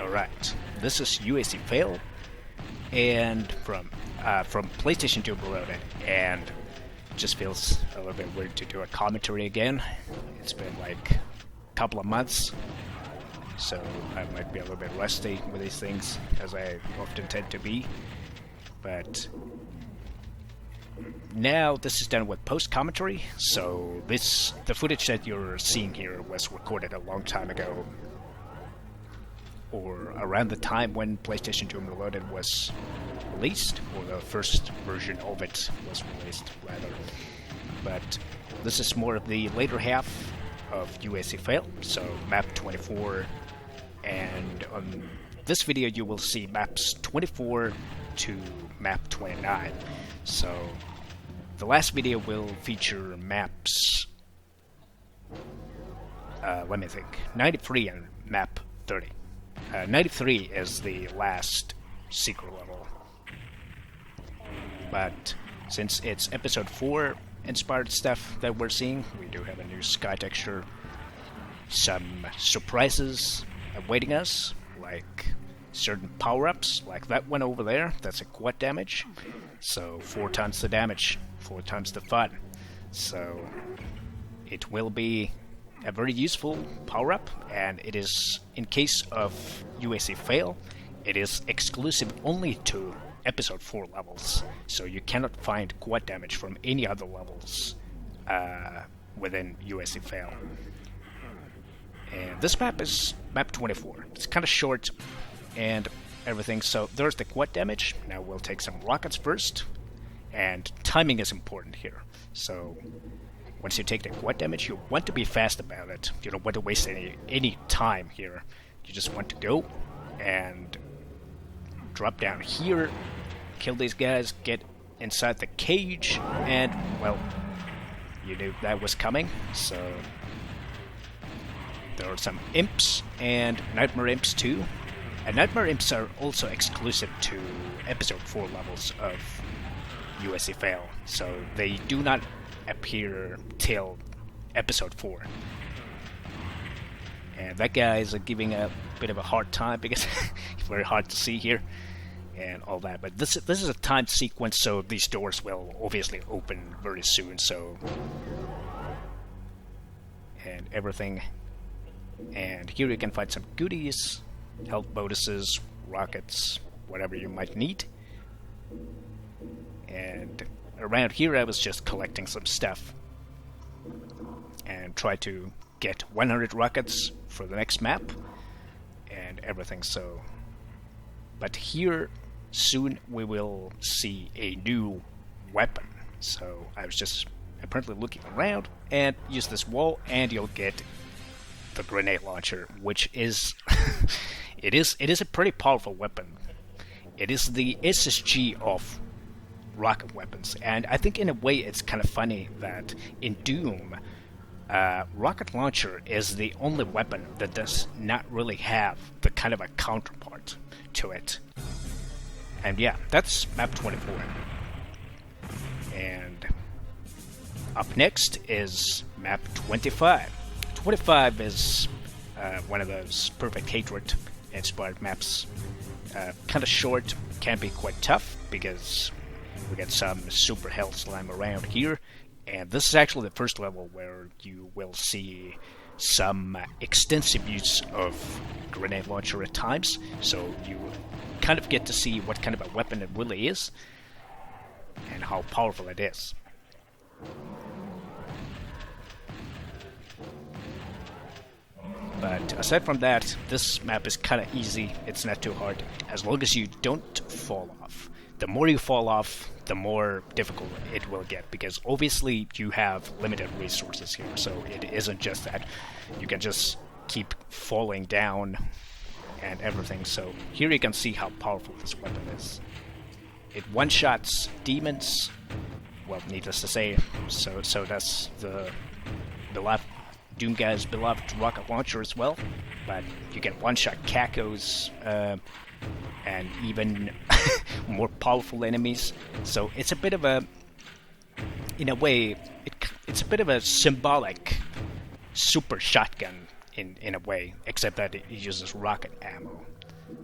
Alright, this is Uac Fail, and from PlayStation Doom Reloaded, and it just feels a little bit weird to do a commentary again. It's been like a couple of months, so I might be a little bit rusty with these things, as I often tend to be, but now this is done with post-commentary, so the footage that you're seeing here was recorded a long time ago, or around the time when PlayStation Doom Reloaded was released, or the first version of it was released, rather. But this is more of the later half of Uac Fail, so map 24, and on this video you will see maps 24 to map 29. So the last video will feature maps, let me think, 93 and map 30. 93 is the last secret level, but since it's episode 4 inspired stuff that we're seeing, we do have a new sky texture, some surprises awaiting us, like certain power-ups, like that one over there, that's a quad damage, so 4 times the damage, 4 times the fun, so it will be a very useful power-up, and it is, in case of Uac Fail, it is exclusive only to episode 4 levels, so you cannot find quad damage from any other levels within Uac Fail. And this map is map 24. It's kind of short and everything, so there's the quad damage. Now we'll take some rockets first, and timing is important here, so once you take the quad damage, you want to be fast about it. You don't want to waste any time here. You just want to go and drop down here, kill these guys, get inside the cage, and, well, you knew that was coming, so there are some imps and nightmare imps too. And nightmare imps are also exclusive to episode 4 levels of Uac Fail, so they do not appear till episode 4. And that guy is giving a bit of a hard time because it's very hard to see here and all that. But this is a timed sequence, so these doors will obviously open very soon. So, and everything. And here you can find some goodies, health bonuses, rockets, whatever you might need. And around here I was just collecting some stuff and try to get 100 rockets for the next map and everything, so but here soon we will see a new weapon, so I was just apparently looking around and use this wall and you'll get the grenade launcher, which is it is a pretty powerful weapon. It is the SSG of rocket weapons, and I think in a way it's kind of funny that in Doom, rocket launcher is the only weapon that does not really have the kind of a counterpart to it. And yeah, that's map 24. And up next is map 25. 25 is one of those perfect hatred inspired maps. Kind of short, can be quite tough because we get some super hell slime around here, and this is actually the first level where you will see some extensive use of grenade launcher at times, so you kind of get to see what kind of a weapon it really is and how powerful it is. But aside from that, this map is kind of easy. It's not too hard, as long as you don't fall off. The more you fall off, the more difficult it will get, because obviously you have limited resources here, so it isn't just that you can just keep falling down and everything. So here you can see how powerful this weapon is. It one-shots demons, well, needless to say, so that's the beloved Doom guy's beloved rocket launcher as well, but you can one-shot cacos, and even more powerful enemies. So it's a bit of a, in a way, it's a bit of a symbolic super shotgun in a way, except that it uses rocket ammo.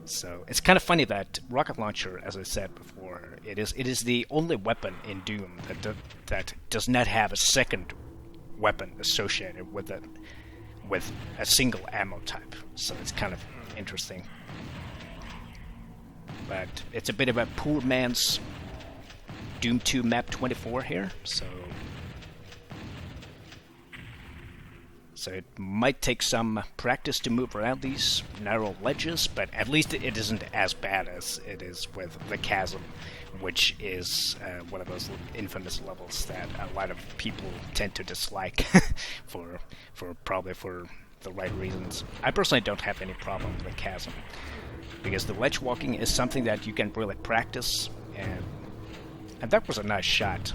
So it's kind of funny that rocket launcher, as I said before, it is the only weapon in Doom that does not have a second weapon associated with it, with a single ammo type. So it's kind of interesting. But it's a bit of a poor man's Doom 2 Map 24 here, so it might take some practice to move around these narrow ledges, but at least it isn't as bad as it is with the Chasm, which is one of those infamous levels that a lot of people tend to dislike for probably for the right reasons. I personally don't have any problem with the Chasm, because the ledge walking is something that you can really practice, and that was a nice shot.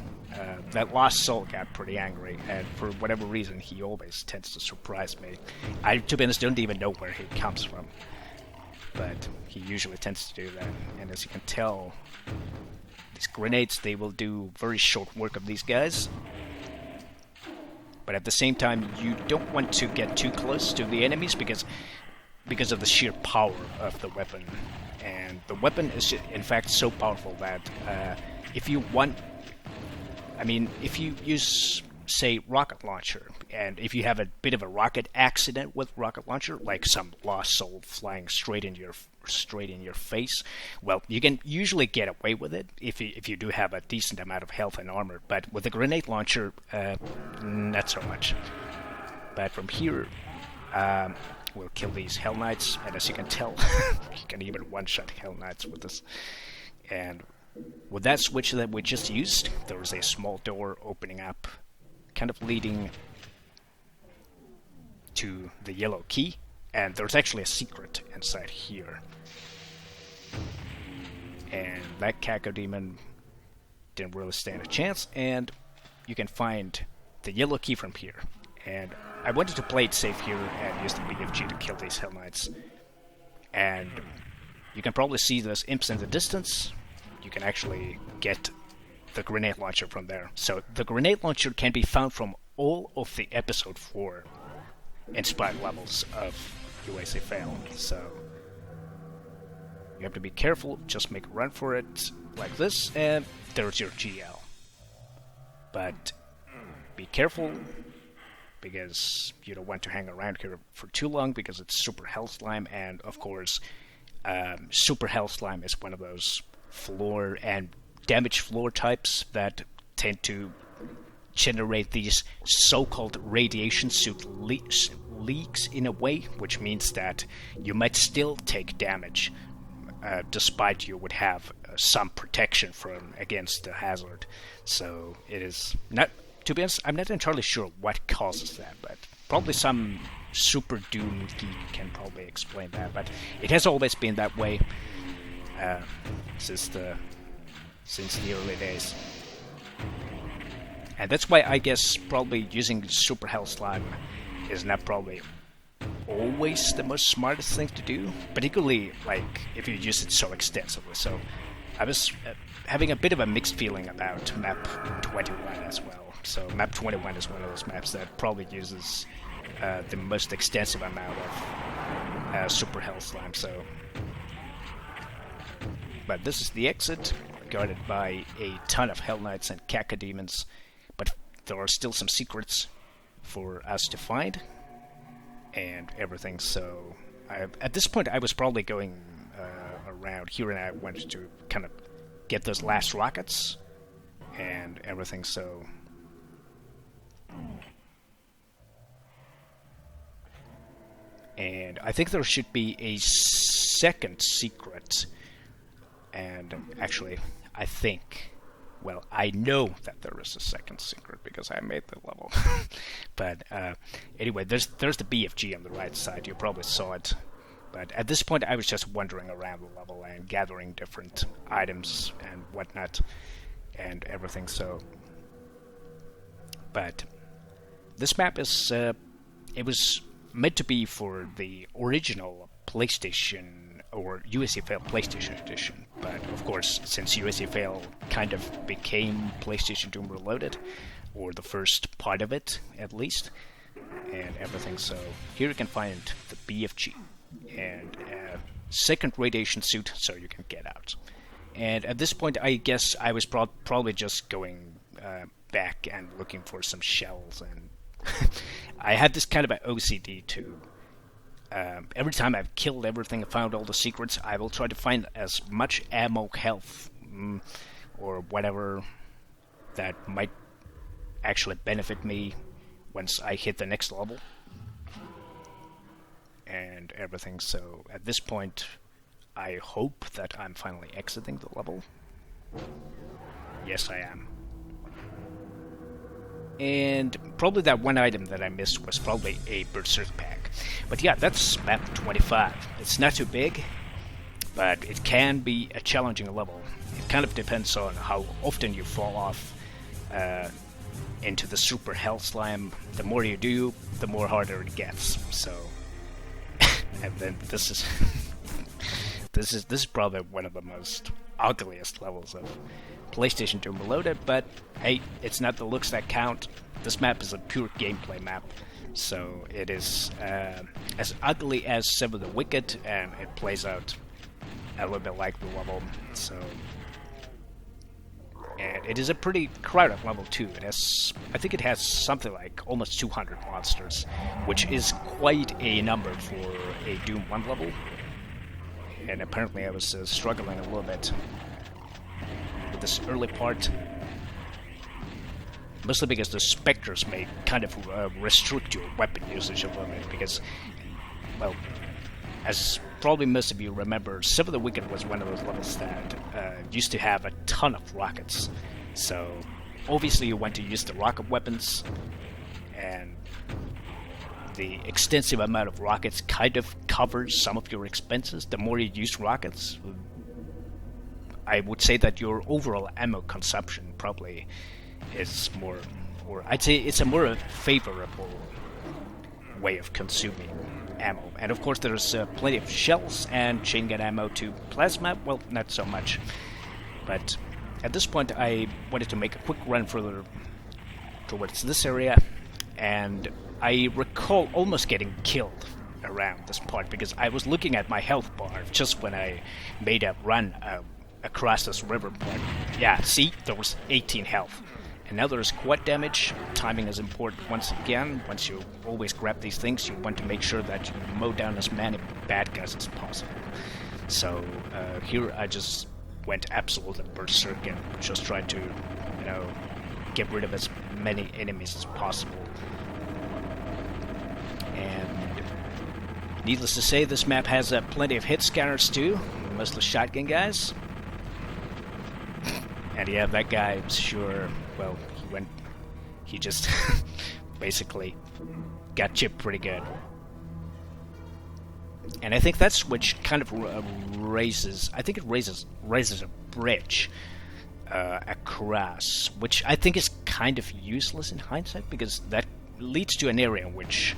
That Lost Soul got pretty angry, and for whatever reason, he always tends to surprise me. I, to be honest, don't even know where he comes from, but he usually tends to do that. And as you can tell, these grenades, they will do very short work of these guys. But at the same time, you don't want to get too close to the enemies because of the sheer power of the weapon. And the weapon is, in fact, so powerful that if you use, say, rocket launcher, and if you have a bit of a rocket accident with rocket launcher, like some Lost Soul flying straight in your face, well, you can usually get away with it if you do have a decent amount of health and armor. But with a grenade launcher, not so much. But from here, we'll kill these Hell Knights, and as you can tell, you can even one-shot Hell Knights with this. And with that switch that we just used, there was a small door opening up, kind of leading to the yellow key, and there's actually a secret inside here. And that Cacodemon didn't really stand a chance, and you can find the yellow key from here. And I wanted to play it safe here and use the BFG to kill these Hell Knights. And you can probably see those imps in the distance. You can actually get the grenade launcher from there. So the grenade launcher can be found from all of the Episode 4 inspired levels of Uac Fail. So you have to be careful, just make a run for it like this, and there's your GL. But be careful, because you don't want to hang around here for too long, because it's Super Hell Slime, and of course, Super Hell Slime is one of those floor and damaged floor types that tend to generate these so-called radiation suit leaks in a way, which means that you might still take damage despite you would have some protection against the hazard. So it is not, to be honest, I'm not entirely sure what causes that, but probably some Super Doom geek can probably explain that. But it has always been that way since the early days. And that's why I guess probably using Super Hell Slime is not probably always the most smartest thing to do, particularly like if you use it so extensively. So I was having a bit of a mixed feeling about Map 21 as well. So Map 21 is one of those maps that probably uses the most extensive amount of Super Hell Slime. But this is the exit, guarded by a ton of Hell Knights and Cacodemons. But there are still some secrets for us to find and everything. So at this point, I was probably going around here, and I wanted to kind of get those last rockets and everything. So and I think there should be a second secret. And actually, I think, well, I know that there is a second secret because I made the level. But anyway, there's the BFG on the right side. You probably saw it. But at this point, I was just wandering around the level and gathering different items and whatnot and everything. So, but this map is it was meant to be for the original PlayStation or Uac Fail PlayStation Edition, but of course, since Uac Fail kind of became PlayStation Doom Reloaded, or the first part of it, at least, and everything, so here you can find the BFG, and second radiation suit so you can get out. And at this point, I guess I was probably just going back and looking for some shells. And I had this kind of an OCD too. Every time I've killed everything and found all the secrets, I will try to find as much ammo, health, or whatever that might actually benefit me once I hit the next level. And everything, so at this point, I hope that I'm finally exiting the level. Yes, I am. And probably that one item that I missed was probably a Berserk pack. But yeah, that's map 25. It's not too big, but it can be a challenging level. It kind of depends on how often you fall off into the super hell slime. The more you do, the more harder it gets. So, and then this is this is probably one of the most ugliest levels of PlayStation Doom Reloaded, but hey, it's not the looks that count. This map is a pure gameplay map, so it is as ugly as Sever the Wicked, and it plays out a little bit like the level. So, and it is a pretty crowded level too. It has, I think, it has something like almost 200 monsters, which is quite a number for a Doom 1 level. And apparently, I was struggling a little bit with this early part, mostly because the specters may kind of restrict your weapon usage a little bit, because, well, as probably most of you remember, Sever the Wicked was one of those levels that used to have a ton of rockets, so obviously you want to use the rocket weapons, and the extensive amount of rockets kind of covers some of your expenses. The more you use rockets, I would say that your overall ammo consumption probably is more, or I'd say it's a more favorable way of consuming ammo. And of course there's plenty of shells and chain gun ammo to plasma, well, not so much. But at this point I wanted to make a quick run further towards this area, and I recall almost getting killed around this part because I was looking at my health bar just when I made a run across this river part. Yeah, see, there was 18 health. And now there's quad damage. Timing is important once again. Once you always grab these things, you want to make sure that you mow down as many bad guys as possible. So here I just went absolutely berserk and just tried to, get rid of as many enemies as possible. And needless to say, this map has plenty of hit scanners too, mostly shotgun guys. And yeah, that guy, sure, well, he just basically got chipped pretty good. And I think that's which kind of raises a bridge across, which I think is kind of useless in hindsight, because that leads to an area which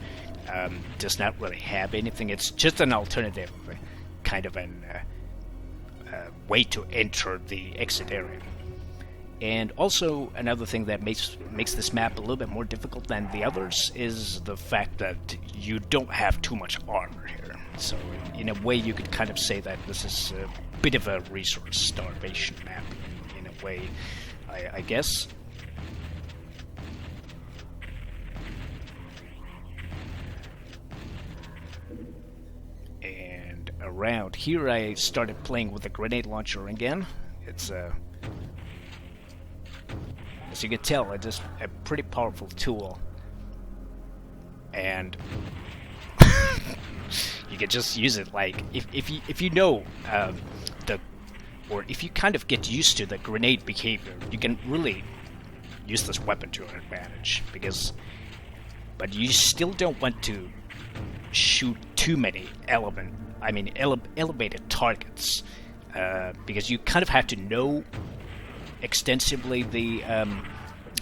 does not really have anything. It's just an alternative, kind of an way to enter the exit area. And also, another thing that makes this map a little bit more difficult than the others is the fact that you don't have too much armor here. So, in a way, you could kind of say that this is a bit of a resource starvation map, in a way, I guess. And around here, I started playing with the grenade launcher again. It's as you can tell, it's just a pretty powerful tool, and you can just use it like if you know or if you kind of get used to the grenade behavior, you can really use this weapon to your advantage. But you still don't want to shoot too many elevated targets, because you kind of have to know extensively the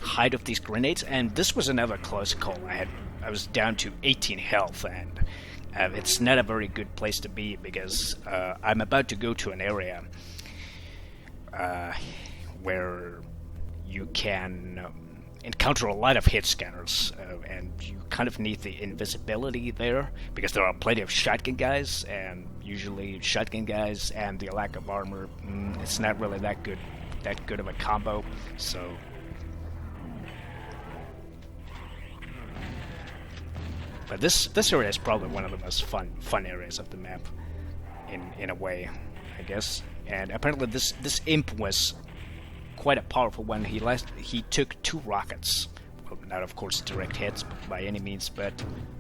height of these grenades, and this was another close call. I was down to 18 health, and it's not a very good place to be, because I'm about to go to an area where you can encounter a lot of hit scanners, and you kind of need the invisibility there because there are plenty of shotgun guys, and usually shotgun guys and the lack of armor, it's not really that good of a combo. So but this area is probably one of the most fun areas of the map, in a way, I guess. And apparently this imp was quite a powerful one. He took 2 rockets. Well, not of course direct hits by any means, but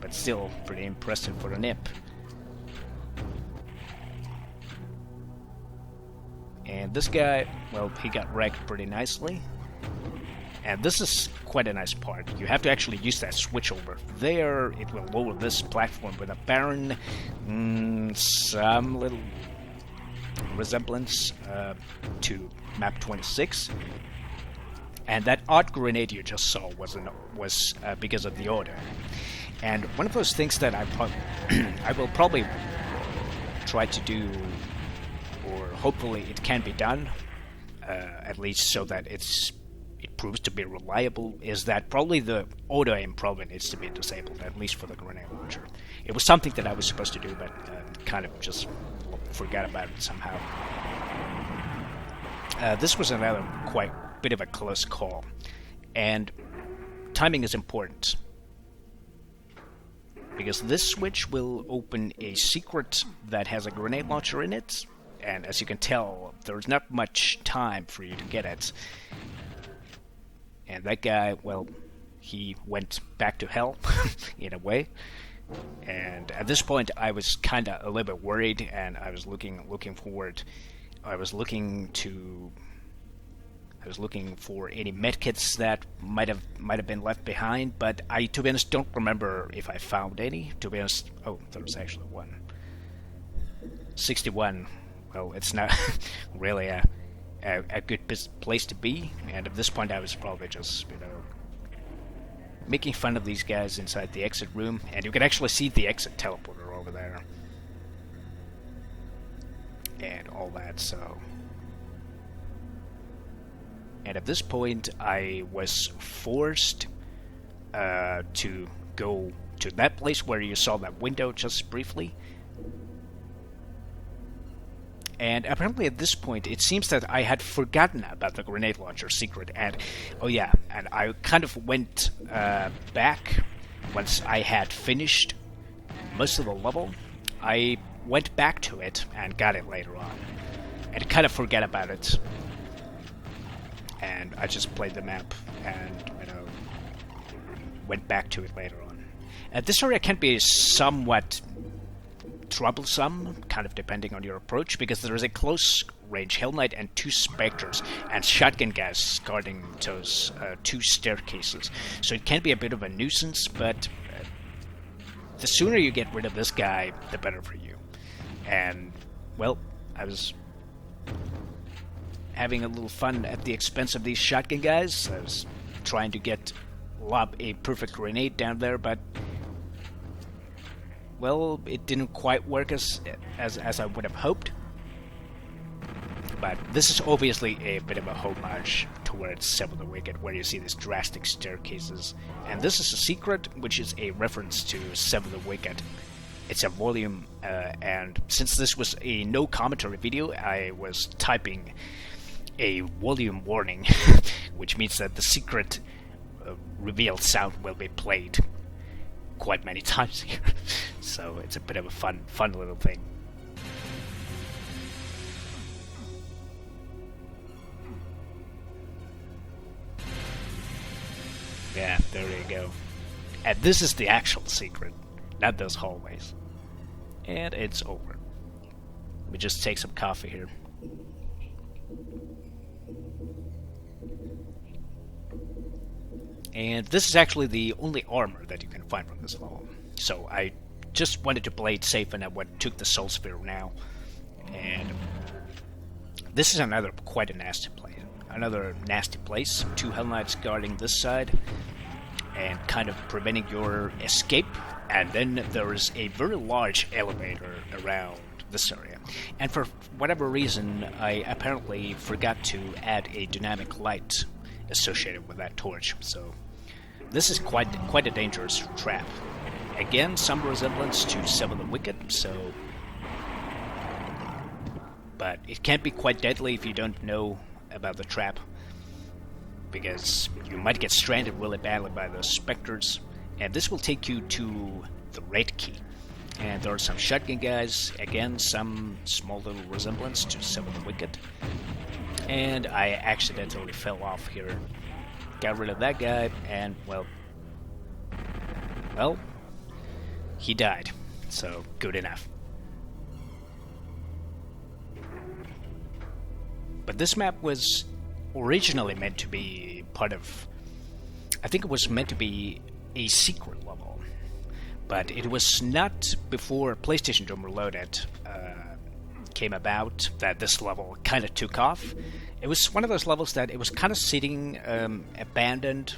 still pretty impressive for an imp. And this guy, well, he got wrecked pretty nicely. And this is quite a nice part. You have to actually use that switch over there. It will lower this platform with a Baron. Some little resemblance to map 26. And that odd grenade you just saw was because of the order. And one of those things that I will probably try to do, or hopefully it can be done, at least so that it proves to be reliable, is that probably the auto-aim probably needs to be disabled, at least for the grenade launcher. It was something that I was supposed to do, but kind of just forgot about it somehow. This was another quite bit of a close call, and timing is important, because this switch will open a secret that has a grenade launcher in it, and as you can tell, there's not much time for you to get it. And that guy, well, he went back to hell, in a way. And at this point, I was kind of a little bit worried, and I was looking forward. I was looking for any medkits that might have been left behind, but I, to be honest, don't remember if I found any. To be honest, oh, there was actually one. 61. Well, it's not really a good place to be, and at this point I was probably just, making fun of these guys inside the exit room, and you can actually see the exit teleporter over there and all that. So, and at this point I was forced to go to that place where you saw that window just briefly. And apparently at this point, it seems that I had forgotten about the grenade launcher secret, and oh yeah, and I kind of went back once I had finished most of the level. I went back to it and got it later on, and kind of forget about it. And I just played the map and went back to it later on. This area can be somewhat troublesome, kind of depending on your approach, because there is a close range Hell Knight and 2 Spectres and shotgun guys guarding those 2 staircases. So it can be a bit of a nuisance, but the sooner you get rid of this guy, the better for you. And, well, I was having a little fun at the expense of these shotgun guys. I was trying to lob a perfect grenade down there, but well, it didn't quite work as I would have hoped. But this is obviously a bit of a homage towards Seven of the Wicked, where you see these drastic staircases. And this is a secret, which is a reference to Seven of the Wicked. It's a volume, and since this was a no commentary video, I was typing a volume warning, which means that the secret revealed sound will be played quite many times here. So it's a bit of a fun little thing. Yeah, there you go. And this is the actual secret, not those hallways. And it's over. Let me just take some coffee here. And this is actually the only armor that you can find from this level. So I just wanted to play it safe, and I took the Soul Sphere now. And this is quite a nasty place. Another nasty place. 2 Hell Knights guarding this side and kind of preventing your escape. And then there is a very large elevator around this area. And for whatever reason, I apparently forgot to add a dynamic light associated with that torch. So this is quite a dangerous trap. Again, some resemblance to Seven the Wicked, so... But it can't be quite deadly if you don't know about the trap, because you might get stranded really badly by those specters, and this will take you to the red key. And there are some shotgun guys, again, some small little resemblance to Seven the Wicked. And I accidentally fell off here. Got rid of that guy, and, well, he died, so good enough. But this map was originally meant to be part of... I think it was meant to be a secret level. But it was not before PlayStation Doom Reloaded came about that this level kind of took off. It was one of those levels that it was kind of sitting abandoned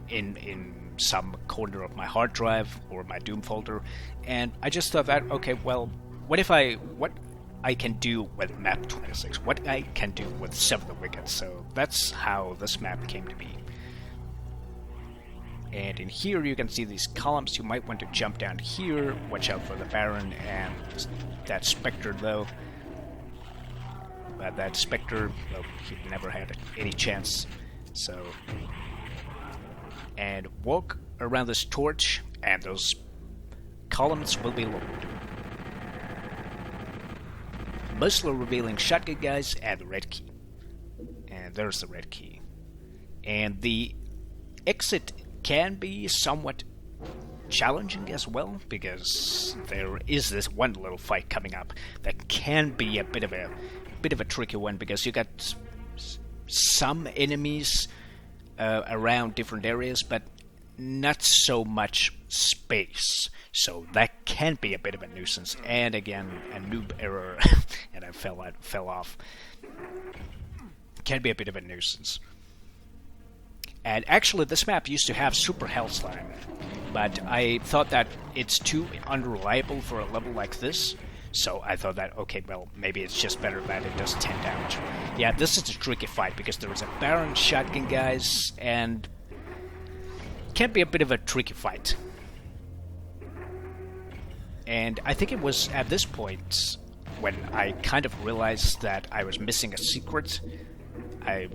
in some corner of my hard drive or my Doom folder, and I just thought that, okay, well, what I can do with MAP26, what I can do with Seven the Wicked. So that's how this map came to be. And in here you can see these columns. You might want to jump down here. Watch out for the Baron and that Spectre, though. But that Spectre, well, he never had any chance. So... And walk around this torch, and those columns will be lowered. Mostly revealing shotgun guys and the red key. And there's the red key. And the exit can be somewhat challenging as well, because there is this one little fight coming up that can be a bit of a tricky one, because you got some enemies around different areas, but not so much space. So that can be a bit of a nuisance. And again, a noob error, and I fell off. Can be a bit of a nuisance. And actually, this map used to have Super Hell Slime, but I thought that it's too unreliable for a level like this. So I thought that, okay, well, maybe it's just better that it does 10 damage. Yeah, this is a tricky fight, because there is a Baron, shotgun guys, and can be a bit of a tricky fight. And I think it was at this point when I kind of realized that I was missing a secret. I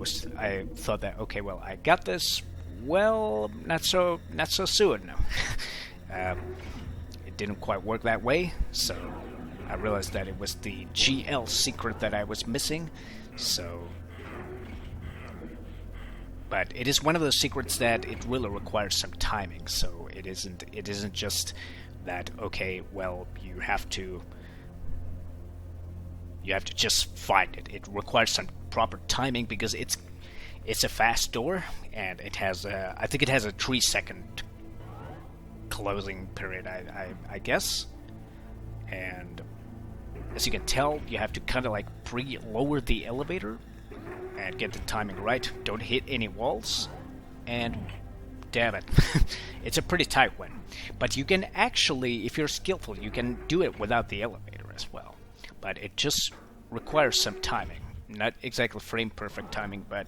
thought that, okay, well, I got this. Well, not so soon. It didn't quite work that way, so I realized that it was the GL secret that I was missing. So, but it is one of those secrets that it really requires some timing. So it isn't just that, okay, well, you have to just find it. It requires some proper timing, because it's a fast door, and it has I think it has a 3-second closing period, I guess. And as you can tell, you have to kind of like lower the elevator and get the timing right. Don't hit any walls, and damn it, it's a pretty tight one. But you can actually, if you're skillful, you can do it without the elevator as well. But it just requires some timing. Not exactly frame perfect timing, but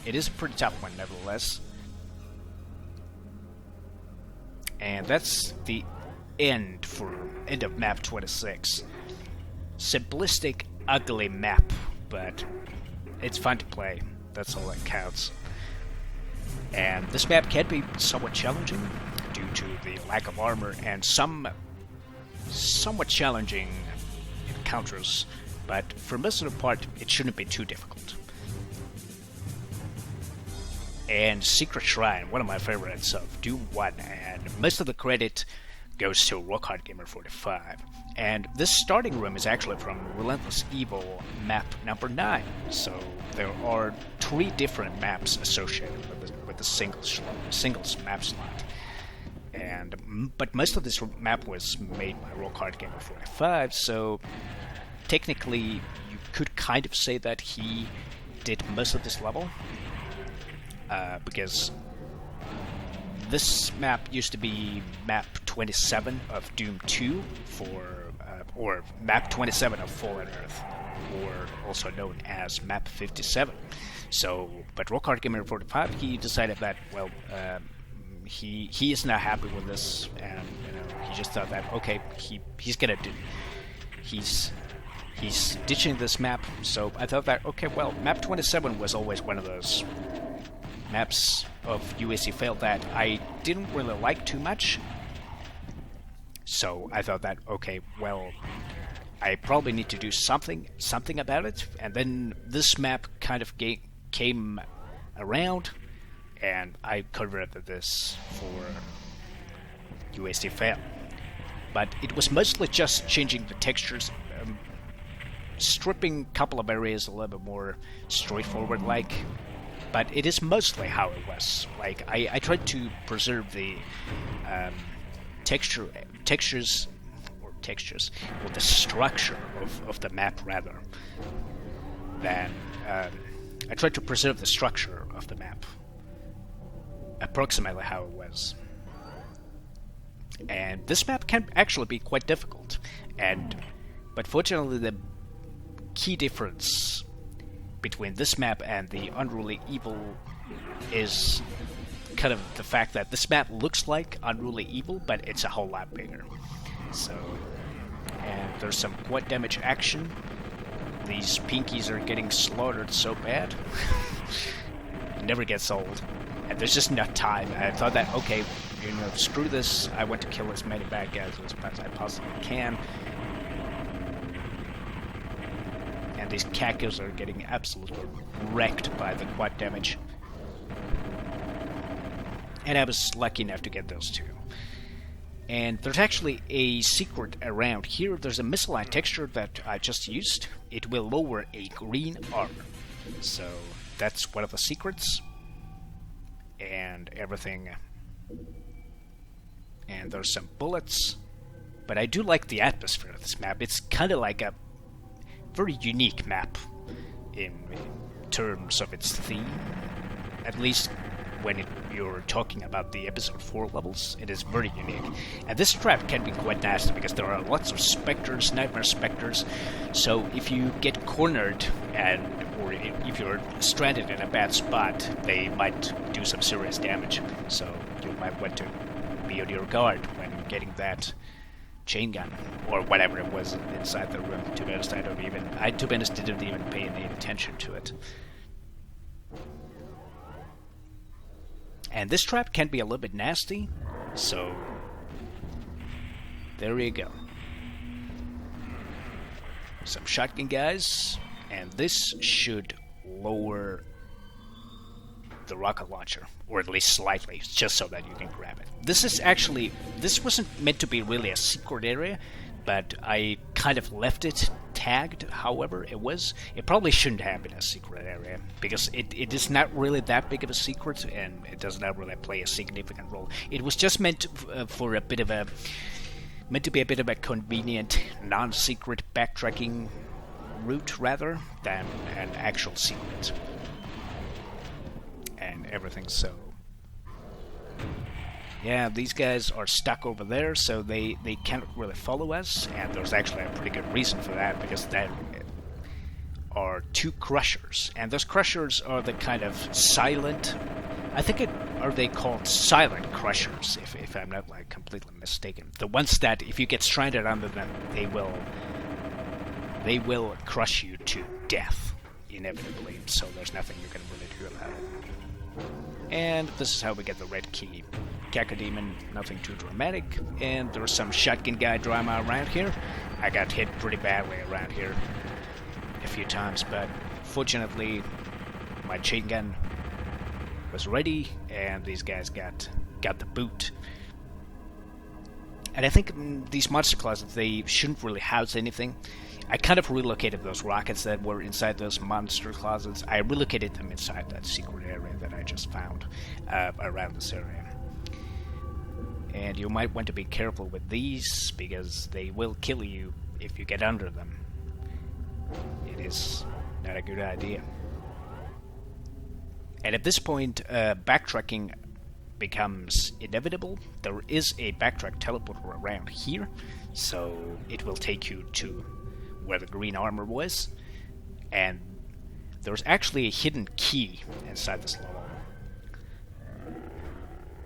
it is a pretty tough one nevertheless. And that's the end of map 26. Simplistic, ugly map, but it's fun to play. That's all that counts. And this map can be somewhat challenging due to the lack of armor and some somewhat challenging encounters, but for most of the part, it shouldn't be too difficult. And Secret Shrine, one of my favorites of Doom 1, and most of the credit goes to RockHardGamer45. And this starting room is actually from Relentless Evil map number 9, so there are 3 different maps associated with the singles map slot. But most of this map was made by RockHardGamer45, so technically you could kind of say that he did most of this level, because this map used to be map 27 of Doom 2 or map 27 of Fallen Earth, or also known as map 57. So, but RockHardGamer45, he decided that, well, he is not happy with this, and he just thought that okay, he's gonna do, he's ditching this map. So I thought that okay, well, map 27 was always one of those maps of Uac Fail that I didn't really like too much. So I thought that okay, well, I probably need to do something about it. And then this map kind of came around, and I converted this for Uac Fail. But it was mostly just changing the textures, stripping a couple of areas a little bit more straightforward like. But it is mostly how it was. Like I tried to preserve the textures, or the structure of the map rather, than I tried to preserve the structure of the map, approximately how it was. And this map can actually be quite difficult, but fortunately the key difference between this map and the Unruly Evil is kind of the fact that this map looks like Unruly Evil, but it's a whole lot bigger. So, and there's some quad damage action. These pinkies are getting slaughtered so bad. It never gets old. And there's just not time. I thought that, okay, screw this. I want to kill as many bad guys as I possibly can. And these cacos are getting absolutely wrecked by the quad damage. And I was lucky enough to get those two. And there's actually a secret around here. There's a misaligned texture that I just used. It will lower a green armor. So that's one of the secrets. And everything. And there's some bullets. But I do like the atmosphere of this map. It's kind of like a very unique map in terms of its theme. At least when you're talking about the episode 4 levels, it is very unique. And this trap can be quite nasty because there are lots of specters, nightmare specters. So if you get cornered or if you're stranded in a bad spot, they might do some serious damage. So you might want to be on your guard when getting that chain gun or whatever it was inside the room. To be honest, didn't even pay any attention to it. And this trap can be a little bit nasty, so there you go. Some shotgun guys, and this should lower the rocket launcher, or at least slightly, just so that you can grab it. This wasn't meant to be really a secret area, but I kind of left it tagged, however it probably shouldn't have been a secret area, because it is not really that big of a secret, and it does not really play a significant role. It was just meant to be a bit of a convenient, non-secret backtracking route rather than an actual secret. And everything, so yeah, these guys are stuck over there, so they cannot really follow us, and there's actually a pretty good reason for that, because there are two crushers, and those crushers are the kind of silent, are they called silent crushers, if I'm not like completely mistaken. The ones that if you get stranded under them, they will crush you to death, inevitably, so there's nothing you can really do about it. And this is how we get the red key. Cacodemon, nothing too dramatic, and there's some shotgun guy drama around here. I got hit pretty badly around here a few times, but fortunately my chain gun was ready, and these guys got the boot. And I think these monster closets, they shouldn't really house anything. I kind of relocated those rockets that were inside those monster closets. I relocated them inside that secret area that I just found around this area. And you might want to be careful with these, because they will kill you if you get under them. It is not a good idea. And at this point, backtracking becomes inevitable. There is a backtrack teleporter around here, so it will take you to where the green armor was, and there's actually a hidden key inside this level.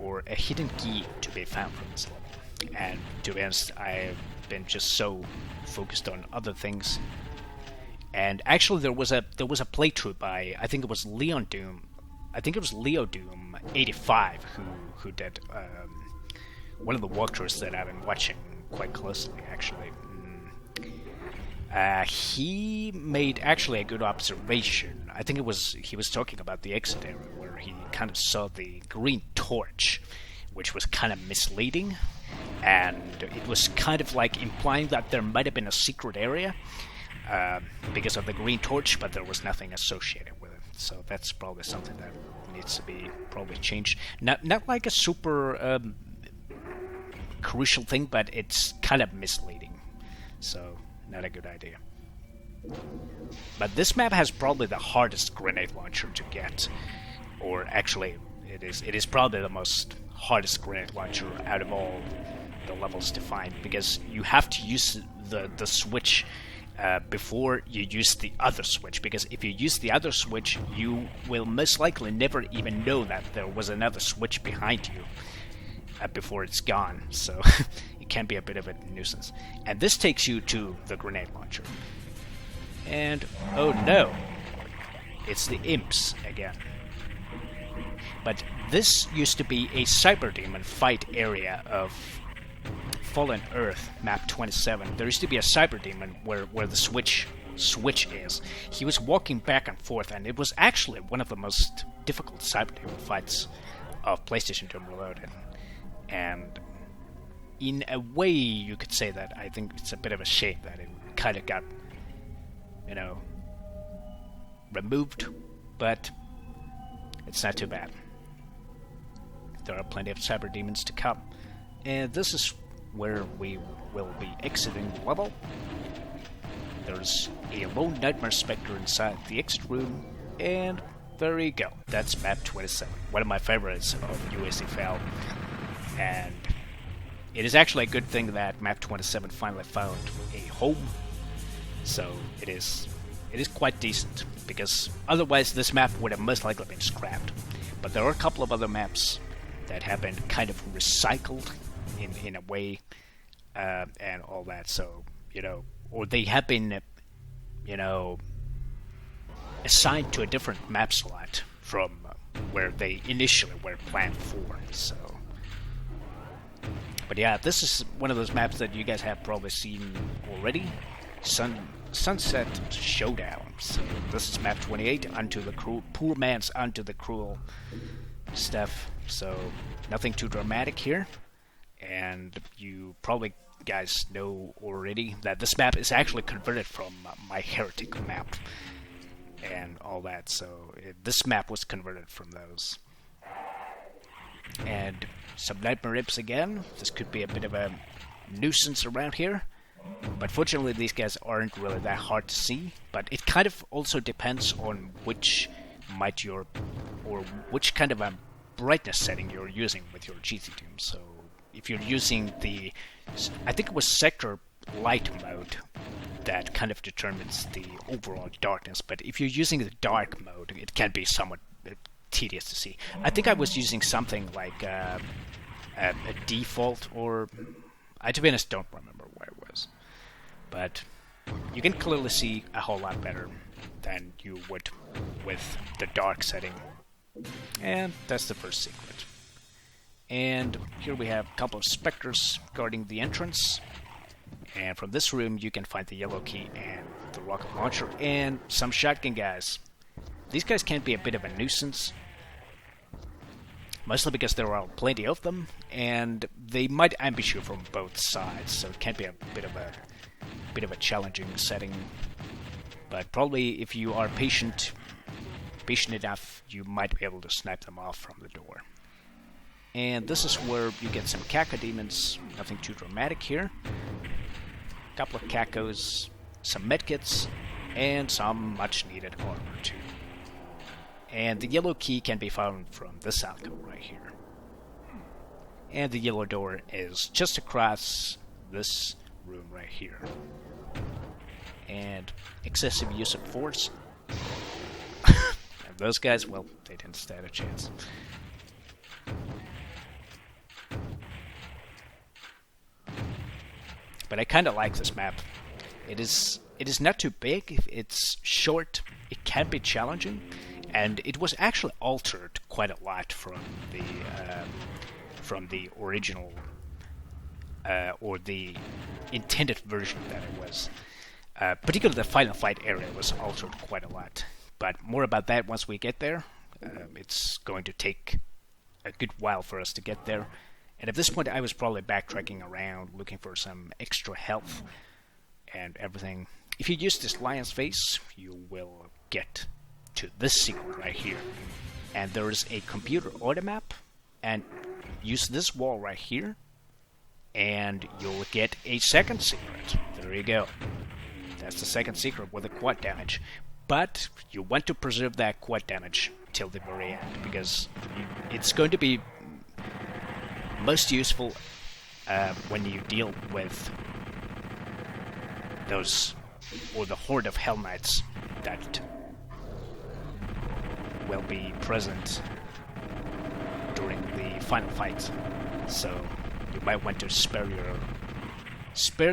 or a hidden key to be found from this level. And to be honest, I've been just so focused on other things. And actually, there was a playthrough by, I think it was Leon Doom. I think it was Leo Doom 85 who did one of the walkthroughs that I've been watching quite closely, actually. He made actually a good observation. I think he was talking about the exit area where he kind of saw the green torch, which was kind of misleading, and it was kind of like implying that there might have been a secret area because of the green torch, but there was nothing associated with it. So that's probably something that needs to be probably changed. Not like a super crucial thing, but it's kind of misleading. So not a good idea. But this map has probably the hardest grenade launcher to get, or actually, it is probably the most hardest grenade launcher out of all the levels to find, because you have to use the switch before you use the other switch, because if you use the other switch, you will most likely never even know that there was another switch behind you before it's gone, so it can be a bit of a nuisance. And this takes you to the grenade launcher. And, oh no, it's the imps again. But this used to be a Cyber Demon fight area of Fallen Earth, map 27. There used to be a Cyber Demon where the switch is. He was walking back and forth, and it was actually one of the most difficult Cyber Demon fights of PlayStation Doom Reloaded. And in a way, you could say that I think it's a bit of a shame that it kind of got, removed, but it's not too bad. There are plenty of Cyber Demons to come. And this is where we will be exiting the level. There's a lone Nightmare Spectre inside the exit room, and there you go. That's map 27, one of my favorites of Uac Fail. And it is actually a good thing that map 27 finally found a home, so it is quite decent, because otherwise this map would have most likely been scrapped. But there are a couple of other maps that have been kind of recycled in a way, and all that, so, or they have been, assigned to a different map slot from where they initially were planned for, so. But yeah, this is one of those maps that you guys have probably seen already. Sunset Showdown. So this is map 28, Unto the Cruel, poor man's Unto the Cruel stuff. So nothing too dramatic here. And you probably guys know already that this map is actually converted from my Heretic map and all that. So this map was converted from those. And some Nightmare Imps again. This could be a bit of a nuisance around here. But fortunately, these guys aren't really that hard to see. But it kind of also depends on which which kind of a brightness setting you're using with your GZDoom. So if you're using the, I think it was Sector Light mode that kind of determines the overall darkness. But if you're using the dark mode, it can be somewhat tedious to see. I think I was using something like a default, or I, to be honest, don't remember what it was. But you can clearly see a whole lot better than you would with the dark setting. And that's the first secret. And here we have a couple of specters guarding the entrance. And from this room you can find the yellow key and the rocket launcher and some shotgun guys. These guys can be a bit of a nuisance, mostly because there are plenty of them, and they might ambush you from both sides, so it can be a bit of a challenging setting. But probably if you are patient enough, you might be able to snipe them off from the door. And this is where you get some Caco demons. Nothing too dramatic here. A couple of Cacos, some medkits, and some much needed armor too. And the yellow key can be found from this alcove right here. And the yellow door is just across this room right here. And excessive use of force. And those guys, well, they didn't stand a chance. but I kind of like this map. It is not too big. It's short. It can be challenging, and it was actually altered quite a lot from the original or the intended version that it was. Particularly the final fight area was altered quite a lot. But more about that once we get there. It's going to take a good while for us to get there. And at this point I was probably backtracking around looking for some extra health and everything. If you use this lion's face, you will get to this secret right here. And there is a computer auto map, and use this wall right here, and you'll get a second secret. There you go. That's the second secret with the quad damage. But you want to preserve that quad damage till the very end, because it's going to be most useful when you deal with those, or the horde of Hell Knights that will be present during the final fight. So you might want to spare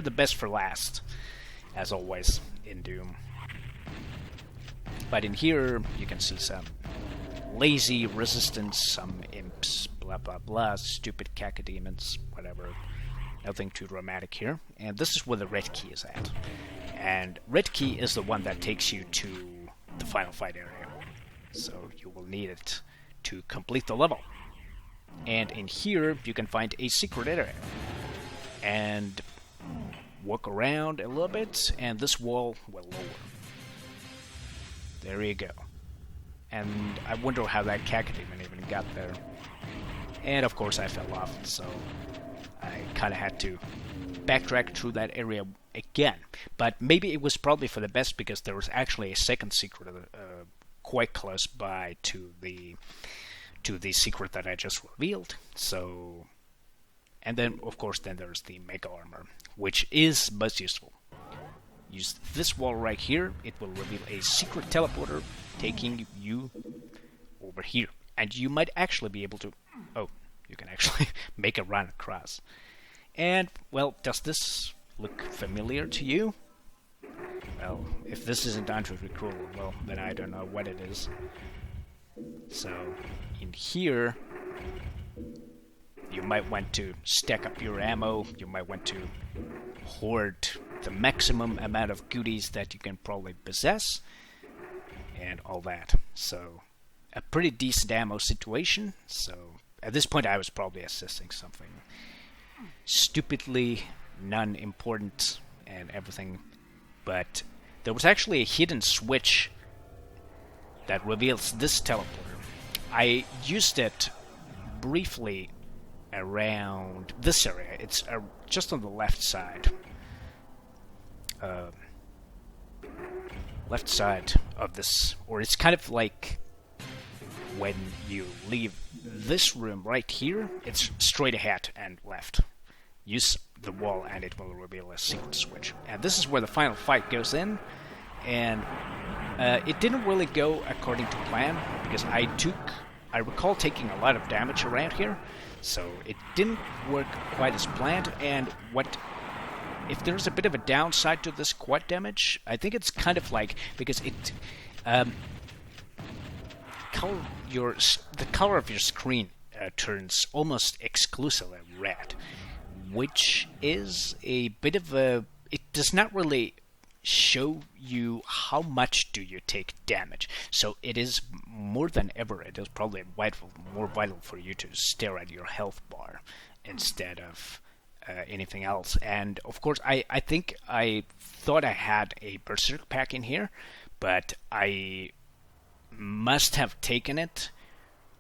the best for last, as always in Doom. But in here you can see some lazy resistance, some imps, blah blah blah, stupid cacodemons, whatever. Nothing too dramatic here. And this is where the red key is at. And red key is the one that takes you to the final fight area. So you will need it to complete the level. And in here you can find a secret area. And walk around a little bit, and this wall will lower. There you go. And I wonder how that cacodemon even got there. And of course I fell off, so I kind of had to backtrack through that area again. But maybe it was probably for the best, because there was actually a second secret quite close by to the secret that I just revealed. So, and then of course then there's the mega armor, which is most useful. Use this wall right here. It will reveal a secret teleporter taking you over here, and you might actually be able to, oh, you can actually make a run across. And well, does this look familiar to you? Well, if this isn't Andrew Cruel, well, then I don't know what it is. So, in here, you might want to stack up your ammo, you might want to hoard the maximum amount of goodies that you can probably possess, and all that. So, a pretty decent ammo situation. So, at this point I was probably assessing something stupidly non-important and everything, but there was actually a hidden switch that reveals this teleporter. I used it briefly around this area. It's just on the left side. Left side of this, or it's kind of like when you leave this room right here, it's straight ahead and left. Use the wall and it will reveal a secret switch. And this is where the final fight goes in, and it didn't really go according to plan, because I recall taking a lot of damage around here, so it didn't work quite as planned. And if there's a bit of a downside to this quad damage, I think it's kind of like, because it the color of your screen turns almost exclusively red, which is a bit of a, it does not really show you how much do you take damage. So it is more than ever, it is probably more vital for you to stare at your health bar instead of anything else. And of course I think I thought I had a Berserk pack in here, but I must have taken it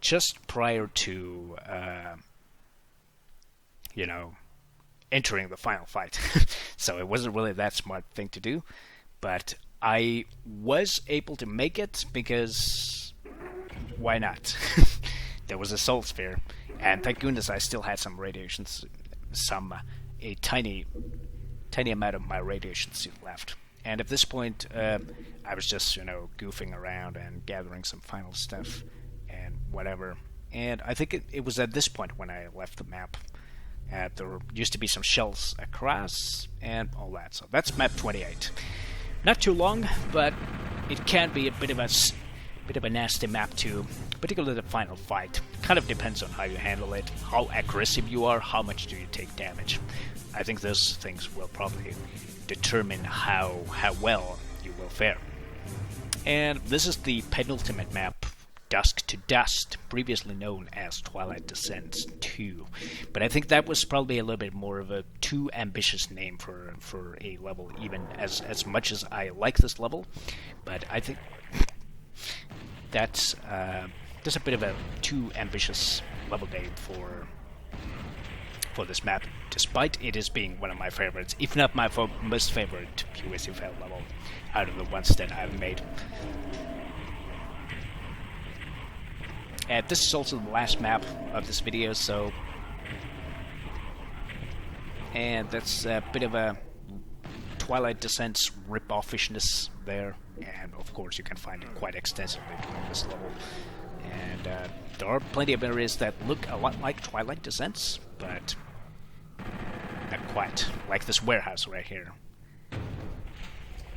just prior to entering the final fight. So it wasn't really that smart thing to do, but I was able to make it because why not? There was a soul sphere, and thank goodness I still had some radiations, a tiny amount of my radiation suit left. And at this point, I was just goofing around and gathering some final stuff and whatever. And I think it was at this point when I left the map. There used to be some shells across and all that. So that's map 28. Not too long, but it can be a bit of a nasty map too, particularly the final fight. Kind of depends on how you handle it, how aggressive you are, how much do you take damage. I think those things will probably determine how well you will fare. And this is the penultimate map, Dusk to Dust, previously known as Twilight Descent 2. But I think that was probably a little bit more of a too ambitious name for a level, even as much as I like this level. But I think that's a bit of a too ambitious level name for this map, despite it is being one of my favorites, if not my most favorite Uac Fail level out of the ones that I've made. And this is also the last map of this video, so... And that's a bit of a Twilight Descent's rip-offishness there, and of course you can find it quite extensively during this level. And there are plenty of areas that look a lot like Twilight Descent's, but not quite, like this warehouse right here.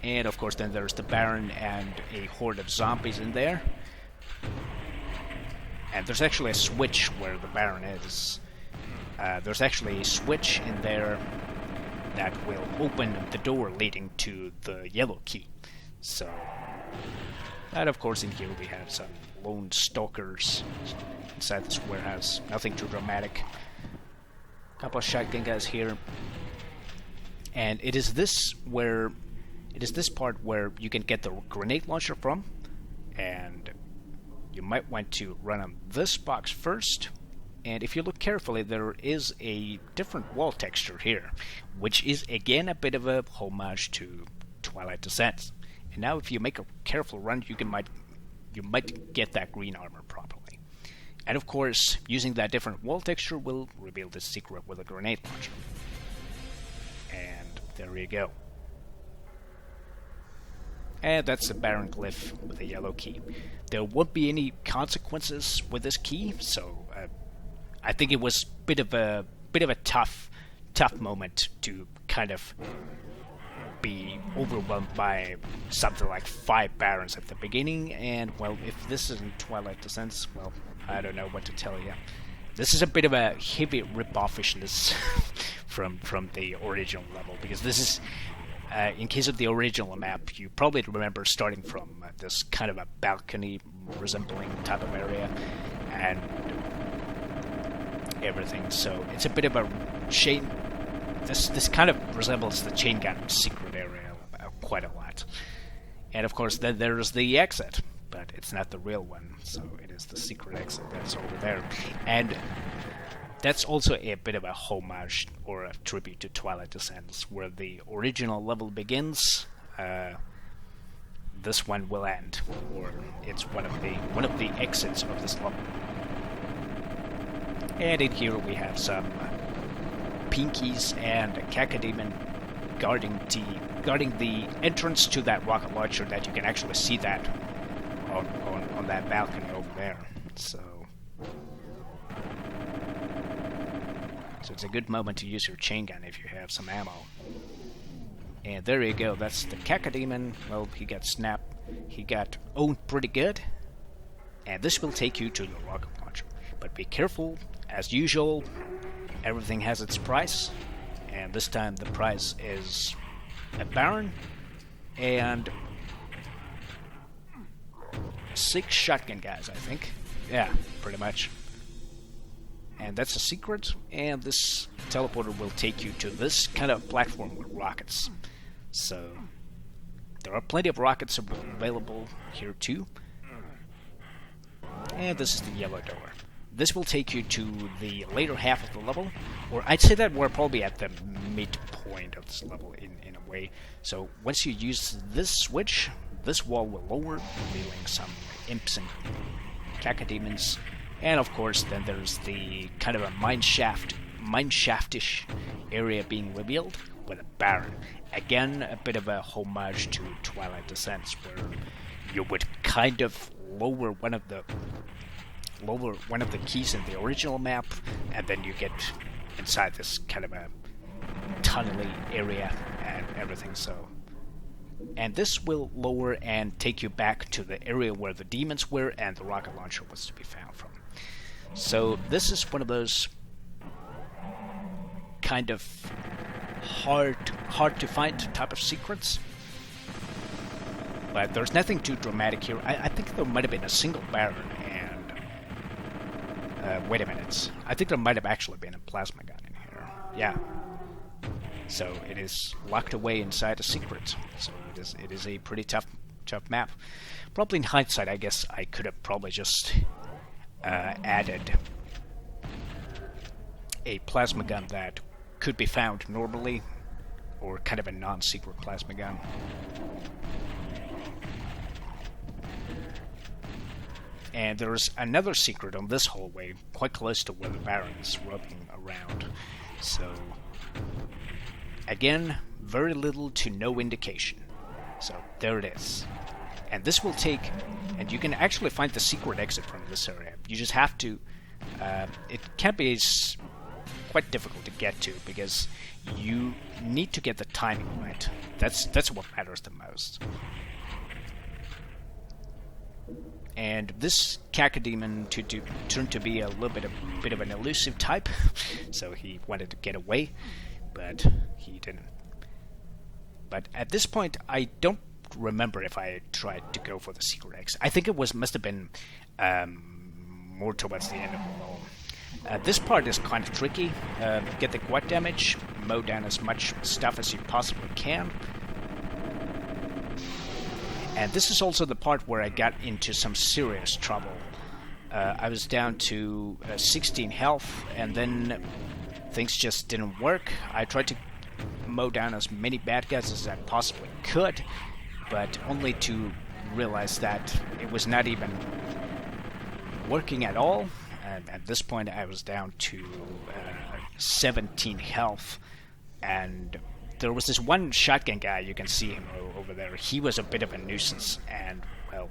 And of course then there's the Baron and a horde of zombies in there. And there's actually a switch where the Baron is. There's actually a switch in there that will open the door leading to the yellow key. So, and of course in here we have some lone stalkers inside this warehouse. Nothing too dramatic. Couple of shotgun guys here. And it is this part where you can get the grenade launcher from, and you might want to run on this box first, and if you look carefully there is a different wall texture here, which is again a bit of a homage to Twilight Descent. And now if you make a careful run you might get that green armor properly. And of course using that different wall texture will reveal the secret with a grenade launcher. And there you go. And that's the Baron glyph with a yellow key. There won't be any consequences with this key, so I think it was a bit of a tough moment to kind of be overwhelmed by something like 5 Barons at the beginning. And well, if this isn't Twilight Descent, well, I don't know what to tell you. This is a bit of a heavy rip-offishness from the original level, because this is. In case of the original map, you probably remember starting from this kind of a balcony resembling type of area and everything. So it's a bit of a chain. This kind of resembles the chain gun secret area quite a lot. And of course, then there's the exit, but it's not the real one. So it is the secret exit that's over there. And that's also a bit of a homage or a tribute to Twilight Descent, where the original level begins. This one will end, or it's one of the exits of this level. And in here we have some Pinkies and a Cacodemon guarding the entrance to that rocket launcher. That you can actually see that on that balcony over there. So it's a good moment to use your chain gun if you have some ammo. And there you go, that's the Cacodemon. Well, he got snapped. He got owned pretty good. And this will take you to the rocket launcher. But be careful, as usual, everything has its price. And this time the price is a Baron and 6 shotgun guys, I think. Yeah, pretty much. And that's a secret, and this teleporter will take you to this kind of platform with rockets. So there are plenty of rockets available here too. And this is the yellow door. This will take you to the later half of the level, or I'd say that we're probably at the midpoint of this level in a way. So once you use this switch, this wall will lower, revealing some imps and Cacodemons. And of course, then there's the kind of a mineshaftish area being revealed with a Baron. Again, a bit of a homage to Twilight Descent, where you would kind of lower one of the keys in the original map, and then you get inside this kind of a tunnely area and everything. So, and this will lower and take you back to the area where the demons were and the rocket launcher was to be found from. So this is one of those kind of hard to find type of secrets. But there's nothing too dramatic here. I think there might have been a single Baron and... wait a minute. I think there might have actually been a plasma gun in here. Yeah. So it is locked away inside a secret. So it is a pretty tough map. Probably in hindsight, I guess I could have probably just added a plasma gun that could be found normally, or kind of a non-secret plasma gun. And there's another secret on this hallway, quite close to where the Baron is roaming around. So, again, very little to no indication. So, there it is. And this will take... And you can actually find the secret exit from this area. You just have to... it can be quite difficult to get to, because you need to get the timing right. That's what matters the most. And this Cacodemon turned to be a little bit of an elusive type, so he wanted to get away, but he didn't. But at this point, I don't remember if I tried to go for the secret exit. I think it must have been more towards the end of the level. This part is kind of tricky. Get the quad damage, mow down as much stuff as you possibly can. And this is also the part where I got into some serious trouble. I was down to 16 health, and then things just didn't work. I tried to mow down as many bad guys as I possibly could, but only to realize that it was not even working at all. And at this point I was down to 17 health, and there was this one shotgun guy, you can see him over there. He was a bit of a nuisance, and, well,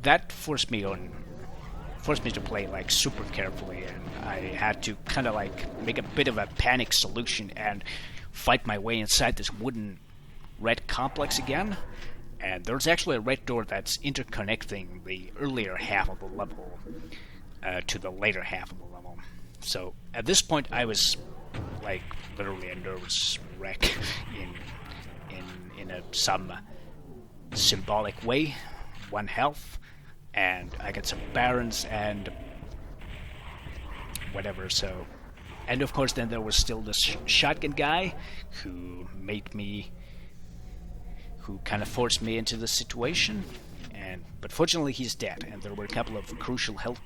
that forced me to play, like, super carefully, and I had to kind of, like, make a bit of a panic solution and fight my way inside this wooden red complex again. And there's actually a red door that's interconnecting the earlier half of the level to the later half of the level. So at this point, I was like literally a nervous wreck in some symbolic way. 1 health, and I got some Barons and whatever. So, and of course, then there was still this shotgun guy who kind of forced me into the situation, but fortunately he's dead, and there were a couple of crucial health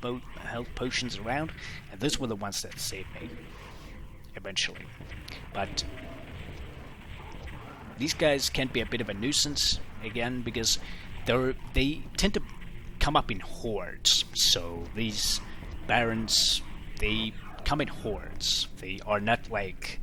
potions around, and those were the ones that saved me, eventually. But these guys can be a bit of a nuisance, again, because they tend to come up in hordes. So these Barons, they come in hordes. They are not like,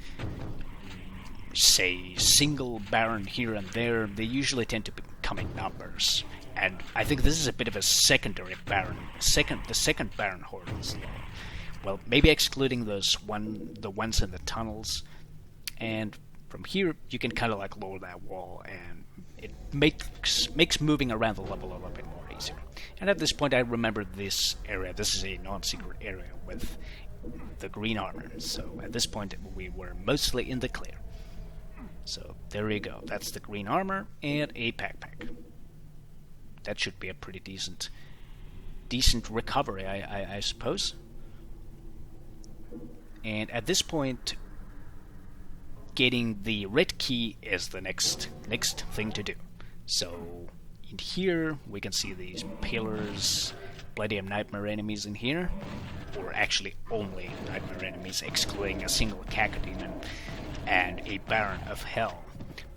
say, single Baron here and there. They usually tend to come in numbers, and I think this is a bit of a secondary Baron, the second Baron horde. Well, maybe excluding the ones in the tunnels, and from here you can kind of like lower that wall, and it makes moving around the level a little bit more easier. And at this point, I remember this area. This is a non-secret area with the green armor. So at this point, we were mostly in the clear. So there you go. That's the green armor and a backpack. That should be a pretty decent recovery, I suppose. And at this point, getting the red key is the next thing to do. So in here, we can see these pillars, plenty of nightmare enemies in here, or actually only nightmare enemies, excluding a single Cacodemon and a Baron of Hell.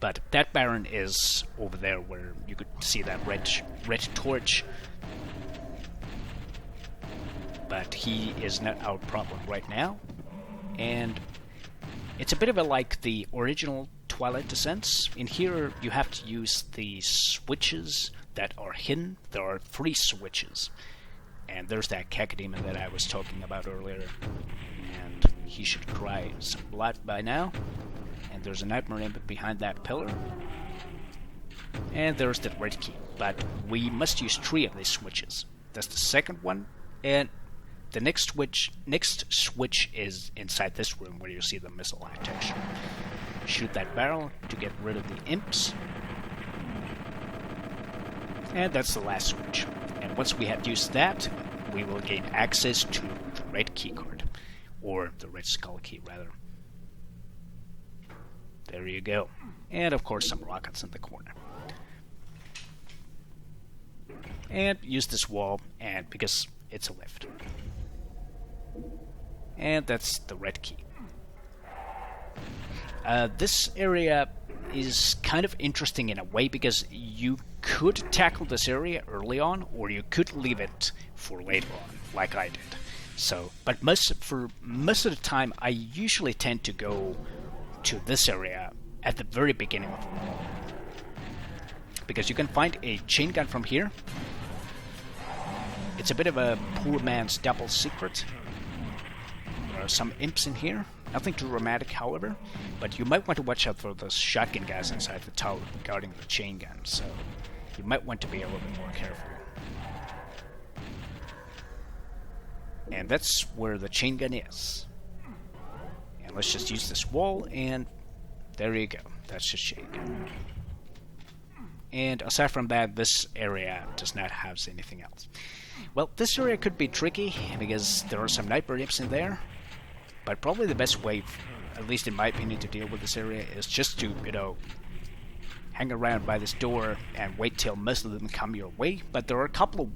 But that Baron is over there where you could see that red torch. But he is not our problem right now. And it's a bit of a like the original Twilight Descents. In here, you have to use the switches that are hidden. There are 3 switches. And there's that cacodemon that I was talking about earlier. And he should cry some blood by now. And there's a nightmare imp behind that pillar. And there's the red key. But we must use 3 of these switches. That's the second one. And the next switch is inside this room where you see the missile architecture. Shoot that barrel to get rid of the imps. And that's the last switch. And once we have used that, we will gain access to the red key card. Or the red skull key, rather. There you go. And of course some rockets in the corner. And use this wall, and because it's a lift. And that's the red key. This area is kind of interesting in a way because you could tackle this area early on, or you could leave it for later on, like I did. So, but for most of the time, I usually tend to go to this area at the very beginning of the level, because you can find a chain gun from here. It's a bit of a poor man's double secret. There are some imps in here. Nothing too dramatic, however, but you might want to watch out for those shotgun guys inside the tower guarding the chain gun, so you might want to be a little bit more careful. And that's where the chain gun is. And let's just use this wall, and there you go. That's the chain gun. And aside from that, this area does not house anything else. Well, this area could be tricky, because there are some nightmare imps in there. But probably the best way, at least in my opinion, to deal with this area is just to, hang around by this door and wait till most of them come your way. But there are a couple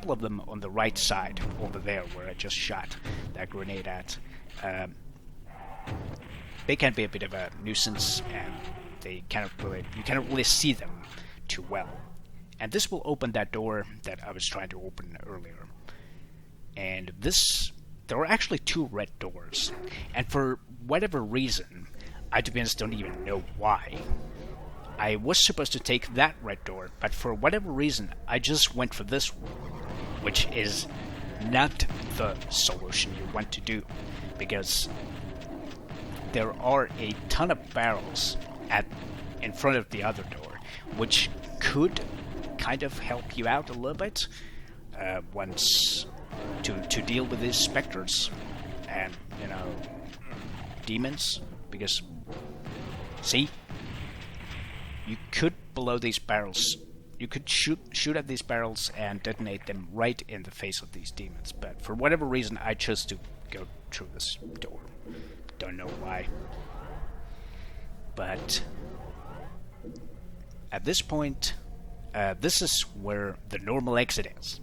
of them on the right side, over there, where I just shot that grenade at. They can be a bit of a nuisance, and you cannot really see them too well. And this will open that door that I was trying to open earlier. And there are actually 2 red doors. And for whatever reason, I to be honest don't even know why, I was supposed to take that red door, but for whatever reason, I just went for this one, which is not the solution you want to do, because there are a ton of barrels in front of the other door, which could kind of help you out a little bit once to deal with these specters and demons, because see, you could blow these barrels, you could shoot at these barrels and detonate them right in the face of these demons, but for whatever reason I chose to go through this door. Don't know why, but at this point this is where the normal exit is,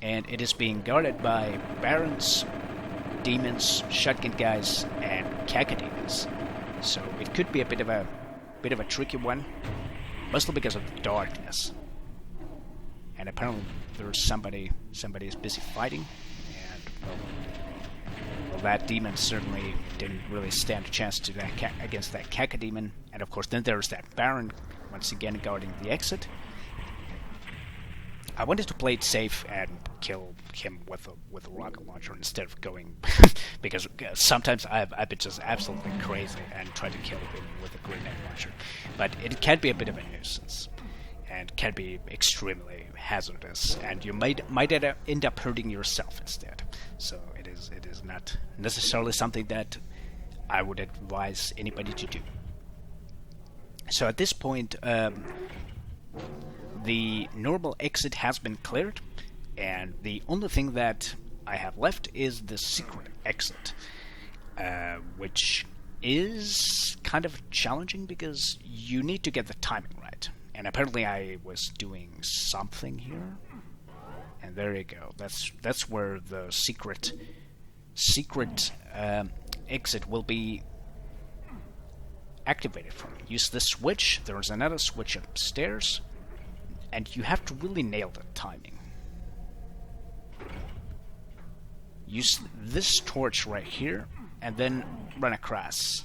and it is being guarded by barons, demons, shotgun guys, and cacodemons. So it could be a bit of a tricky one, mostly because of the darkness. And apparently there's somebody is busy fighting, and well, that demon certainly didn't really stand a chance to against that cacodemon. And of course, then there's that baron once again guarding the exit. I wanted to play it safe and kill him with a rocket launcher instead of going because sometimes I've been just absolutely crazy and tried to kill him with a grenade launcher. But it can be a bit of a nuisance and can be extremely hazardous, and you might end up hurting yourself instead. So it is not necessarily something that I would advise anybody to do. So at this point, the normal exit has been cleared, and the only thing that I have left is the secret exit, which is kind of challenging because you need to get the timing right. And apparently I was doing something here, and there you go. That's where the secret exit will be activated from. Use this switch. There's another switch upstairs, and you have to really nail the timing. Use this torch right here, and then run across.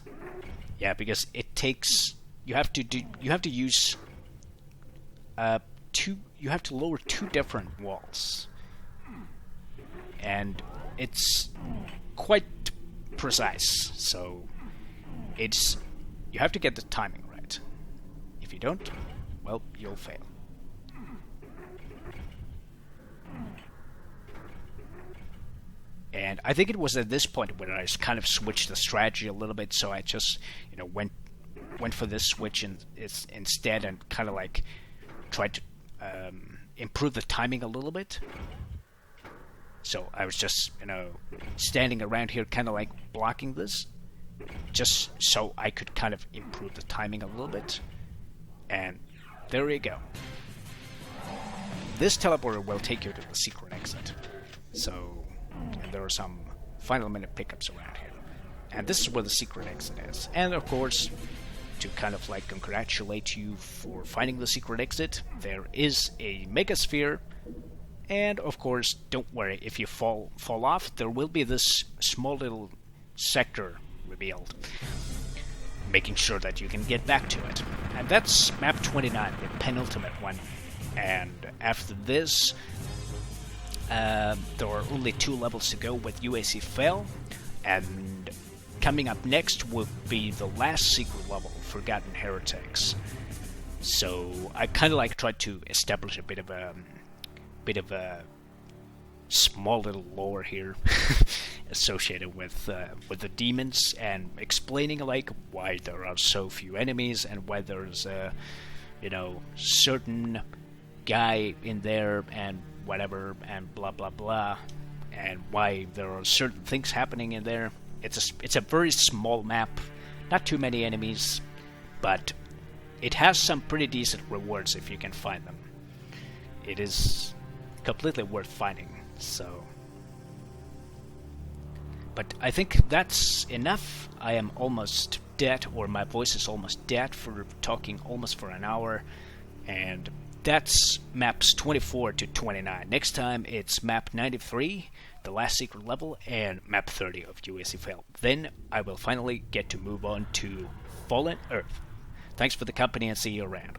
Yeah, because it takes. You have to use you have to lower two different walls, and it's quite precise. So you have to get the timing right. If you don't, well, you'll fail. And I think it was at this point when I kind of switched the strategy a little bit. So I just went for this switch instead, and kind of like tried to improve the timing a little bit. So I was just standing around here, kind of like blocking this, just so I could kind of improve the timing a little bit. And there you go. This teleporter will take you to the secret exit. So there are some final minute pickups around here. And this is where the secret exit is. And of course, to kind of like congratulate you for finding the secret exit, there is a megasphere. And of course, don't worry, if you fall off, there will be this small little sector revealed, making sure that you can get back to it. And that's map 29, the penultimate one. And after this, there are only 2 levels to go with Uac Fail, and coming up next will be the last secret level, Forgotten Heretics. So I kind of like tried to establish a bit of a small little lore here associated with the demons, and explaining like why there are so few enemies and why there's a certain guy in there and whatever and blah blah blah, and why there are certain things happening in there. It's a very small map, not too many enemies, but it has some pretty decent rewards if you can find them. It is completely worth finding. So, but I think that's enough. I am almost dead, or my voice is almost dead for talking almost for an hour, and that's maps 24 to 29. Next time it's map 93, the last secret level, and map 30 of Uac Fail. Then I will finally get to move on to Fallen Earth. Thanks for the company, and see you around.